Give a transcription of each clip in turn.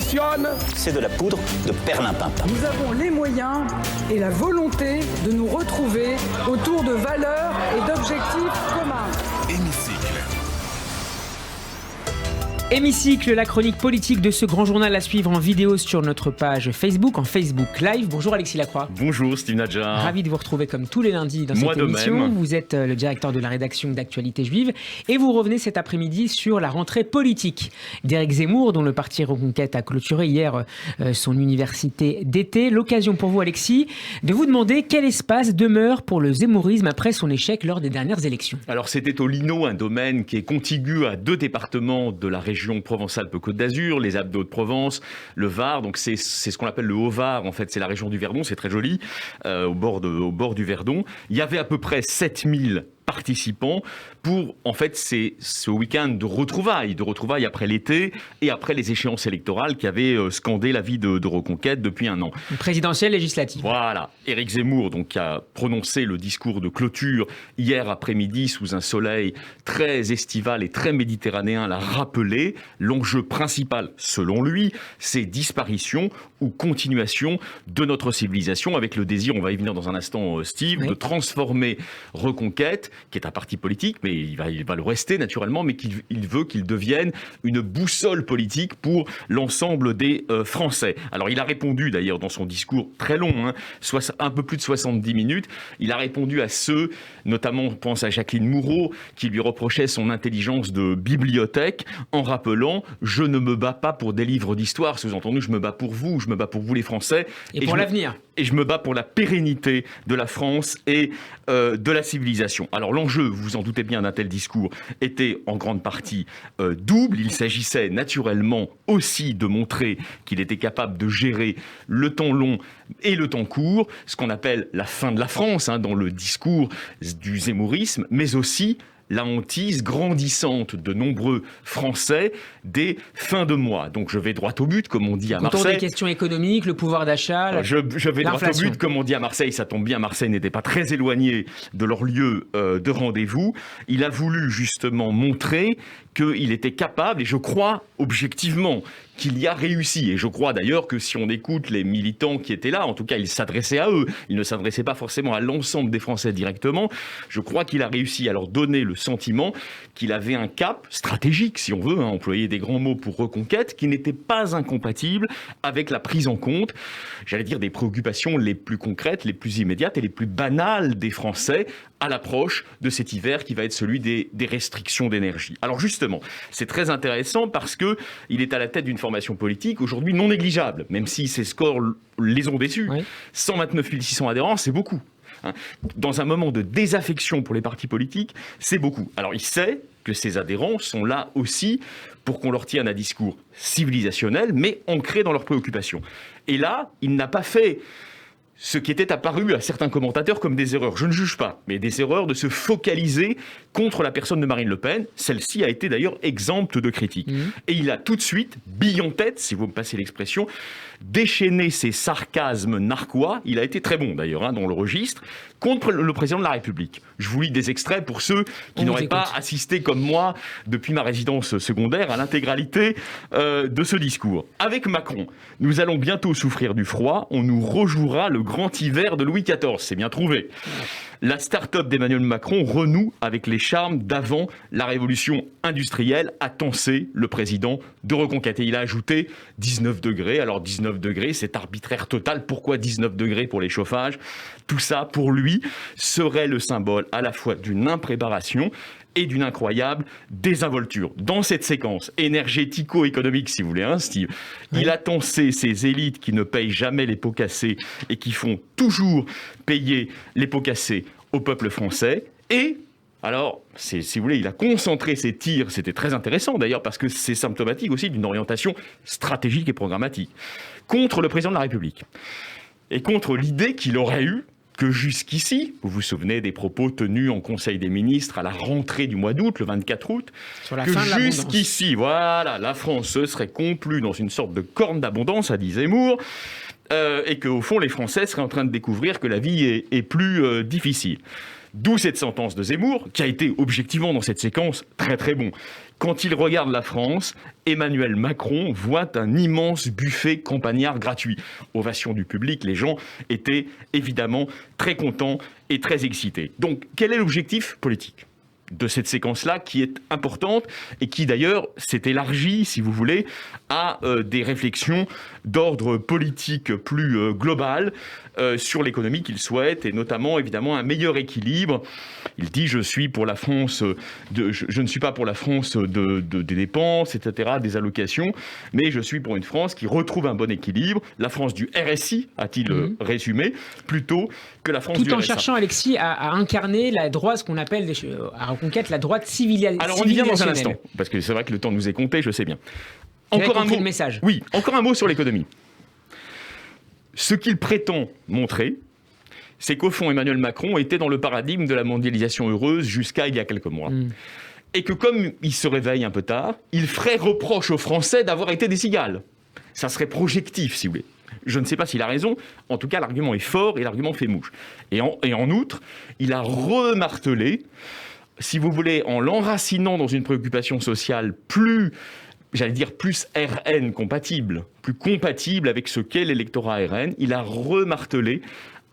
fonctionne. C'est de la poudre de perlimpinpin. Nous avons les moyens et la volonté de nous retrouver autour de valeurs et d'objectifs communs. Hémicycle, la chronique politique de ce grand journal à suivre en vidéo sur notre page Facebook, en Facebook Live. Bonjour Alexis Lacroix. Bonjour Steve Nadjar. Ravi de vous retrouver comme tous les lundis dans cette émission. Même. Vous êtes le directeur de la rédaction d'Actualité Juive et vous revenez cet après-midi sur la rentrée politique d'Éric Zemmour, dont le parti Reconquête a clôturé hier son université d'été. L'occasion pour vous Alexis de vous demander quel espace demeure pour le zemmourisme après son échec lors des dernières élections. Alors c'était au Linot, un domaine qui est contigu à 2 départements de la région Provence-Alpes-Côte d'Azur, les Alpes d'Haute-Provence, le Var, donc c'est ce qu'on appelle le Haut-Var, en fait c'est la région du Verdon, c'est très joli, au bord du Verdon. Il y avait à peu près 7000 participants pour, en fait, ce week-end de retrouvailles après l'été et après les échéances électorales qui avaient scandé la vie de Reconquête depuis un an. Une présidentielle législative. Voilà. Éric Zemmour, donc, a prononcé le discours de clôture hier après-midi sous un soleil très estival et très méditerranéen, l'a rappelé. L'enjeu principal, selon lui, c'est disparition ou continuation de notre civilisation avec le désir, on va y venir dans un instant, Steve, de transformer Reconquête, qui est un parti politique, mais il va le rester naturellement, mais il veut qu'il devienne une boussole politique pour l'ensemble des Français. Alors il a répondu d'ailleurs dans son discours très long, un peu plus de 70 minutes, il a répondu à ceux, notamment on pense à Jacqueline Moreau, qui lui reprochait son intelligence de bibliothèque, en rappelant « Je ne me bats pas pour des livres d'histoire », sous-entendu « Je me bats pour vous, je me bats pour vous les Français. » Et pour l'avenir. Et je me bats pour la pérennité de la France et de la civilisation. Alors l'enjeu, vous vous en doutez bien, d'un tel discours était en grande partie double. Il s'agissait naturellement aussi de montrer qu'il était capable de gérer le temps long et le temps court, ce qu'on appelle la fin de la France dans le discours du zemmourisme, mais aussi la hantise grandissante de nombreux Français des fins de mois. Donc je vais droit au but, comme on dit à Marseille. Autour des questions économiques, le pouvoir d'achat, je vais droit au but, comme on dit à Marseille. Ça tombe bien, Marseille n'était pas très éloigné de leur lieu de rendez-vous. Il a voulu justement montrer qu'il était capable, et je crois objectivement qu'il y a réussi. Et je crois d'ailleurs que si on écoute les militants qui étaient là, en tout cas il s'adressait à eux, il ne s'adressait pas forcément à l'ensemble des Français directement, je crois qu'il a réussi à leur donner le sentiment qu'il avait un cap stratégique, si on veut, employer des grands mots pour Reconquête, qui n'était pas incompatible avec la prise en compte, j'allais dire, des préoccupations les plus concrètes, les plus immédiates et les plus banales des Français à l'approche de cet hiver qui va être celui des restrictions d'énergie. Alors justement, c'est très intéressant parce qu'il est à la tête d'une formation politique aujourd'hui non négligeable, même si ses scores les ont déçus. Oui. 129 600 adhérents, c'est beaucoup. Dans un moment de désaffection pour les partis politiques, c'est beaucoup. Alors il sait que ses adhérents sont là aussi pour qu'on leur tienne un discours civilisationnel, mais ancré dans leurs préoccupations. Et là, il n'a pas fait ce qui était apparu à certains commentateurs comme des erreurs. Je ne juge pas, mais des erreurs de se focaliser contre la personne de Marine Le Pen. Celle-ci a été d'ailleurs exempte de critiques. Et il a tout de suite, bille en tête, si vous me passez l'expression, déchaîné ses sarcasmes narquois. Il a été très bon d'ailleurs dans le registre, contre le président de la République. Je vous lis des extraits pour ceux qui n'auraient pas assisté comme moi depuis ma résidence secondaire à l'intégralité de ce discours. Avec Macron, nous allons bientôt souffrir du froid, on nous rejouera le grand hiver de Louis XIV, c'est bien trouvé. La start-up d'Emmanuel Macron renoue avec les charmes d'avant la révolution industrielle, a tensé le président de Reconquête. Et il a ajouté 19 degrés. Alors 19 degrés, c'est arbitraire total. Pourquoi 19 degrés pour les chauffages ? Tout ça, pour lui, serait le symbole à la fois d'une impréparation et d'une incroyable désinvolture. Dans cette séquence énergético-économique, si vous voulez, Steve, il a tensé ces élites qui ne payent jamais les pots cassés et qui font toujours payer les pots cassés au peuple français. Et, alors, si vous voulez, il a concentré ses tirs, c'était très intéressant d'ailleurs, parce que c'est symptomatique aussi d'une orientation stratégique et programmatique, contre le président de la République. Et contre l'idée qu'il aurait eue que jusqu'ici, vous vous souvenez des propos tenus en Conseil des ministres à la rentrée du mois d'août, le 24 août, que jusqu'ici, voilà, la France se serait complue dans une sorte de corne d'abondance, a dit Zemmour, et qu'au fond, les Français seraient en train de découvrir que la vie est plus difficile. D'où cette sentence de Zemmour, qui a été objectivement dans cette séquence très très bon. Quand il regarde la France, Emmanuel Macron voit un immense buffet campagnard gratuit. Ovation du public, les gens étaient évidemment très contents et très excités. Donc, quel est l'objectif politique de cette séquence-là, qui est importante et qui d'ailleurs s'est élargie, si vous voulez, à des réflexions d'ordre politique plus global sur l'économie qu'il souhaite, et notamment évidemment un meilleur équilibre. Il dit: je suis pour la France je ne suis pas pour la France des dépenses, etc., des allocations, mais je suis pour une France qui retrouve un bon équilibre, la France du RSI, a-t-il résumé, plutôt que la France du RSA. Tout en cherchant, Alexis, à incarner la droite, ce qu'on appelle à Reconquête la droite civilisationnelle. Alors on y vient dans un instant, parce que c'est vrai que le temps nous est compté, je sais bien. Encore un mot. Le message. Oui, encore un mot sur l'économie. Ce qu'il prétend montrer, c'est qu'au fond, Emmanuel Macron était dans le paradigme de la mondialisation heureuse jusqu'à il y a quelques mois. Et que comme il se réveille un peu tard, il ferait reproche aux Français d'avoir été des cigales. Ça serait projectif, si vous voulez. Je ne sais pas s'il a raison. En tout cas, l'argument est fort et l'argument fait mouche. Et en outre, il a remartelé, si vous voulez, en l'enracinant dans une préoccupation sociale plus RN compatible, plus compatible avec ce qu'est l'électorat RN, il a remartelé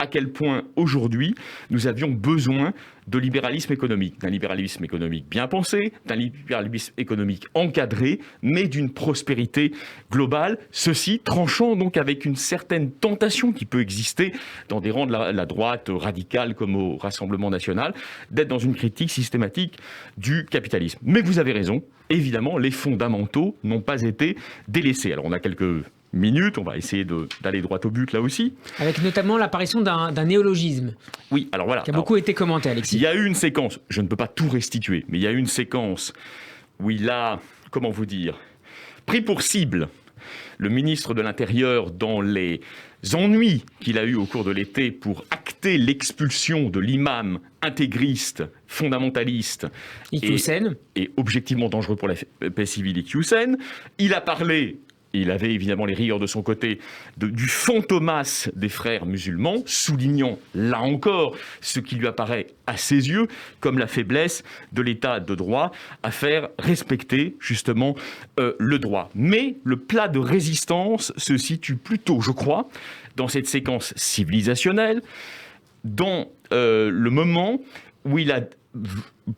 à quel point aujourd'hui nous avions besoin de libéralisme économique, d'un libéralisme économique bien pensé, d'un libéralisme économique encadré, mais d'une prospérité globale, ceci tranchant donc avec une certaine tentation qui peut exister dans des rangs de la droite radicale comme au Rassemblement national, d'être dans une critique systématique du capitalisme. Mais vous avez raison, évidemment, les fondamentaux n'ont pas été délaissés. Alors on a quelques minutes, on va essayer d'aller droit au but là aussi. Avec notamment l'apparition d'un néologisme. Oui, alors voilà. Qui a beaucoup été commenté, Alexis. Il y a eu une séquence, je ne peux pas tout restituer, mais il y a eu une séquence où il a, comment vous dire, pris pour cible le ministre de l'Intérieur dans les ennuis qu'il a eus au cours de l'été pour acter l'expulsion de l'imam intégriste, fondamentaliste et objectivement dangereux pour la paix civile, Iqiyoussen. Il a parlé... Il avait évidemment les rigueurs de son côté du fantomas des frères musulmans, soulignant là encore ce qui lui apparaît à ses yeux comme la faiblesse de l'état de droit à faire respecter justement le droit. Mais le plat de résistance se situe plutôt, je crois, dans cette séquence civilisationnelle, dans le moment où il a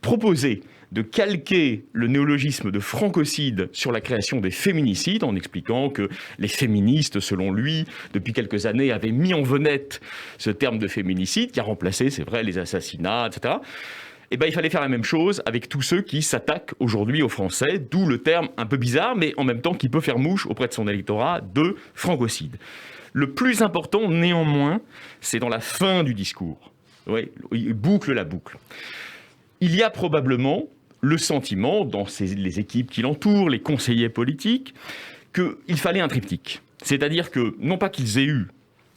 proposé de calquer le néologisme de francocide sur la création des féminicides, en expliquant que les féministes, selon lui, depuis quelques années, avaient mis en vedette ce terme de féminicide, qui a remplacé, c'est vrai, les assassinats, etc. Eh bien, il fallait faire la même chose avec tous ceux qui s'attaquent aujourd'hui aux Français, d'où le terme un peu bizarre, mais en même temps qui peut faire mouche auprès de son électorat, de francocide. Le plus important, néanmoins, c'est dans la fin du discours. Oui, il boucle la boucle. Il y a probablement le sentiment, dans les équipes qui l'entourent, les conseillers politiques, qu'il fallait un triptyque. C'est-à-dire que, non pas qu'ils aient eu,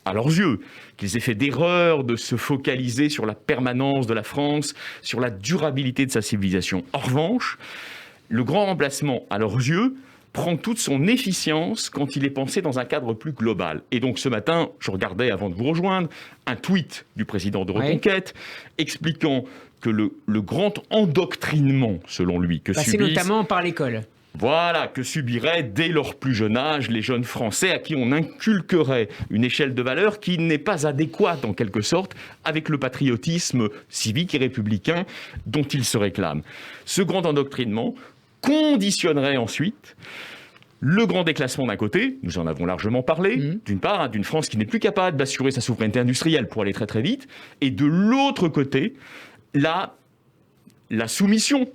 à leurs yeux, qu'ils aient fait d'erreur de se focaliser sur la permanence de la France, sur la durabilité de sa civilisation. En revanche, le grand remplacement, à leurs yeux, prend toute son efficience quand il est pensé dans un cadre plus global. Et donc ce matin, je regardais, avant de vous rejoindre, un tweet du président de Reconquête expliquant que le grand endoctrinement, selon lui, que subissent... notamment par l'école. Voilà, que subiraient dès leur plus jeune âge les jeunes Français à qui on inculquerait une échelle de valeurs qui n'est pas adéquate, en quelque sorte, avec le patriotisme civique et républicain dont ils se réclament. Ce grand endoctrinement conditionnerait ensuite le grand déclassement d'un côté, nous en avons largement parlé, d'une part, d'une France qui n'est plus capable d'assurer sa souveraineté industrielle pour aller très très vite, et de l'autre côté, la soumission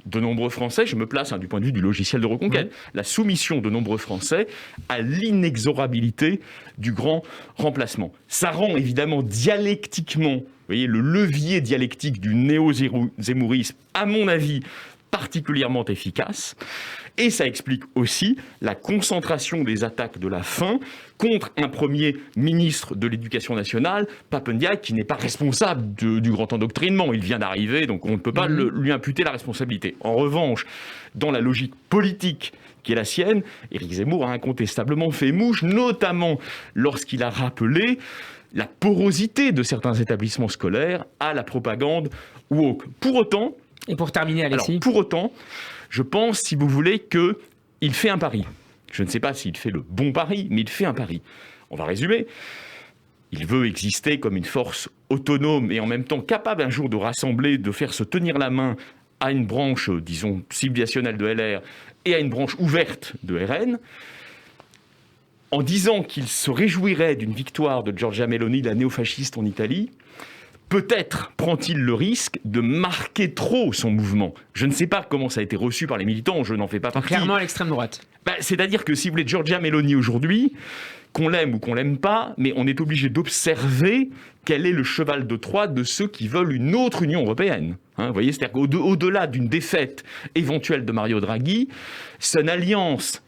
de nombreux Français, je me place du point de vue du logiciel de Reconquête, la soumission de nombreux Français à l'inexorabilité du grand remplacement. Ça rend évidemment dialectiquement, vous voyez, le levier dialectique du néo-zémourisme, à mon avis, particulièrement efficace, et ça explique aussi la concentration des attaques de la faim contre un premier ministre de l'Éducation nationale, Pape Ndiaye, qui n'est pas responsable du grand endoctrinement. Il vient d'arriver, donc on ne peut pas lui imputer la responsabilité. En revanche, dans la logique politique qui est la sienne, Éric Zemmour a incontestablement fait mouche, notamment lorsqu'il a rappelé la porosité de certains établissements scolaires à la propagande woke. Pour autant, et pour terminer, Alexis, je pense, si vous voulez, qu'il fait un pari. Je ne sais pas s'il fait le bon pari, mais il fait un pari. On va résumer. Il veut exister comme une force autonome et en même temps capable un jour de rassembler, de faire se tenir la main à une branche, disons, civilisationnelle de LR et à une branche ouverte de RN, en disant qu'il se réjouirait d'une victoire de Giorgia Meloni, la néofasciste en Italie. Peut-être prend-il le risque de marquer trop son mouvement. Je ne sais pas comment ça a été reçu par les militants, je n'en fais pas partie. Clairement à l'extrême droite. C'est-à-dire que si vous voulez, Giorgia Meloni aujourd'hui, qu'on l'aime ou qu'on l'aime pas, mais on est obligé d'observer quel est le cheval de Troie de ceux qui veulent une autre Union européenne. Vous voyez, c'est-à-dire qu'au-delà d'une défaite éventuelle de Mario Draghi, c'est une alliance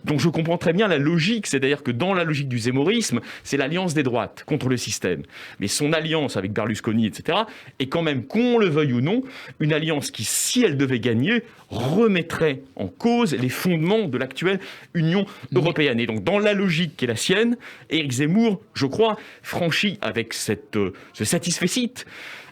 dont je comprends très bien la logique, c'est-à-dire que dans la logique du zémorisme, c'est l'alliance des droites contre le système. Mais son alliance avec Berlusconi, etc., est quand même, qu'on le veuille ou non, une alliance qui, si elle devait gagner, remettrait en cause les fondements de l'actuelle Union européenne. Et donc, dans la logique qui est la sienne, Éric Zemmour, je crois, franchit avec ce satisfecit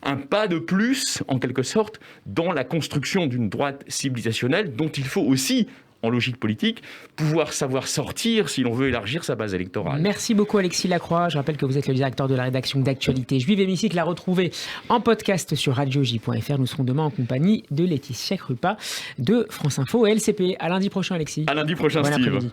un pas de plus, en quelque sorte, dans la construction d'une droite civilisationnelle dont il faut aussi, en logique politique, pouvoir savoir sortir si l'on veut élargir sa base électorale. Merci beaucoup Alexis Lacroix. Je rappelle que vous êtes le directeur de la rédaction d'Actualité Juive. Hémicycle à retrouver en podcast sur radioj.fr. Nous serons demain en compagnie de Laetitia Krupa de France Info et LCP. À lundi prochain Alexis. À lundi prochain Bon Steve. après-midi.